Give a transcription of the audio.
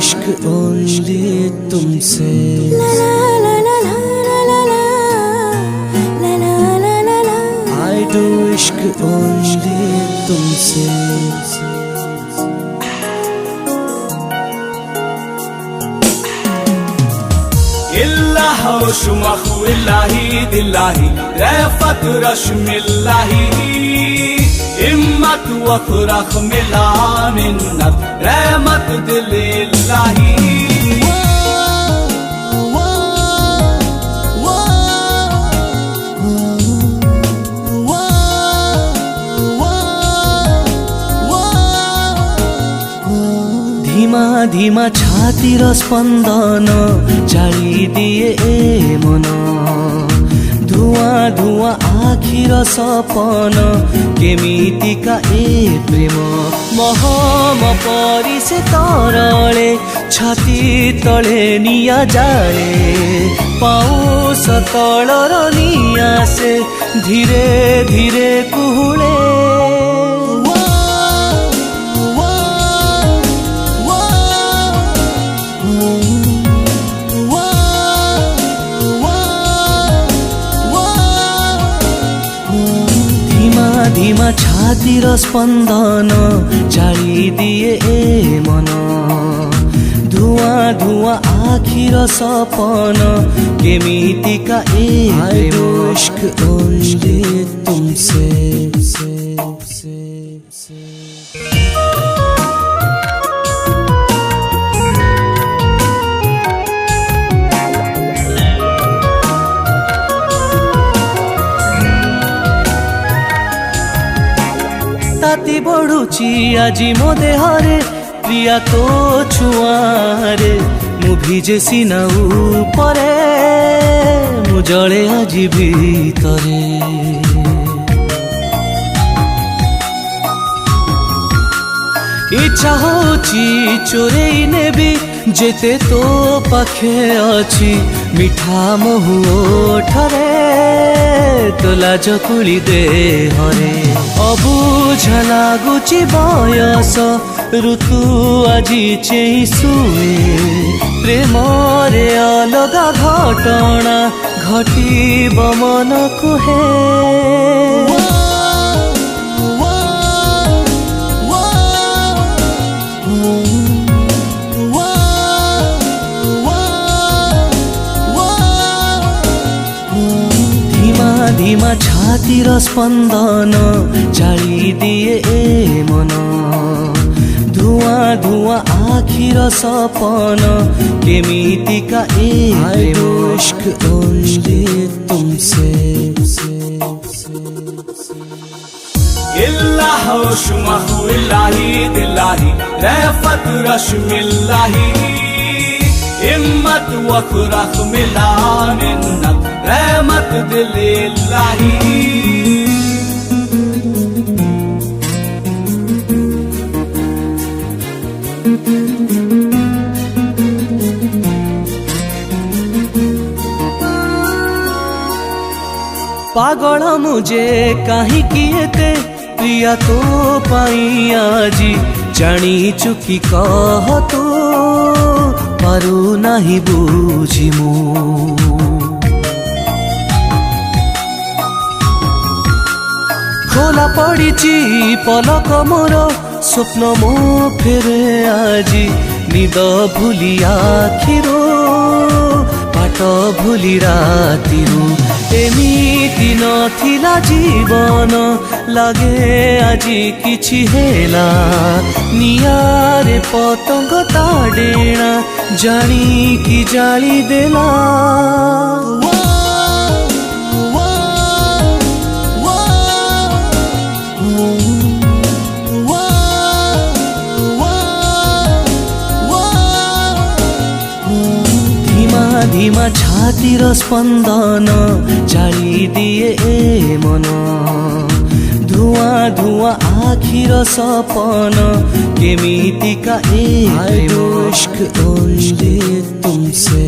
इश्क ओनली तुमसे। I do इश्क ओनली तुमसे। इल्लाह शुमखु इल्लाही दिल्लाही रफ़त रश्मिल्लाही हिम्मत वखरख मिला मिन्नत रहमत दिलिल्लाही। धीमा धीमा छातीर स्पंदन जाली दिए ए मन। धुआं धुआं आखिर सपन केमितिका ए प्रेम। महम परी से तरले छाती तले निया जाए। पाउस तलर निया से धीरे धीरे कुहुले। धीमा छातीर स्पंदन जाली दिए ए मन। धुआं धुआं आखिर सपन केमितिका ए प्रेम। इश्क ओनली तुमसे। ताती बढ़ुची आजी मो देहरे प्रिया तो छुआरे। मु भिजे सीना उपरे मु जले आजी भीतरे। इच्छा होची चोरेई नेबी जेते तो पाखे अछि। मिठा महु ओठरे तो लाज कुली देहरे। अबुझा लागुची बयस ऋतु आजी चेई सुए। प्रेमरे अलगा घटना घटिब मन कुहे। धीमा छातीर स्पंदन जाली दिए ए मन। धुआं धुआं आखिर सपन केमितिका ए प्रेम। इश्क ओनली तुमसे। इल्लाह शुमखु इल्लाही दिल्लाही रफ़त रश्मिल्लाही हिम्मत वखरख मिला मिन्नत रहमत दिलिल्लाही। पागल मुझे कहीं किएते प्रिया तो पाई आजी। जानी चुकी कह तू पारू नाही बुझी मु। खोला पड़ीची पलक मोर स्वप्न मो फेरे आजी। निद भूली आखिरो बाट भूली रातिरू। एमिति नथिला जीवन लागे आजी किछि हेला। नियारे पतंग ता डेणा जानी कि जाली देला। धीमा छातीर स्पंदन जाली दिए ए मन। धुआं धुआं आखिर सपन केमितिका ए प्रेम। इश्क ओनली तुमसे।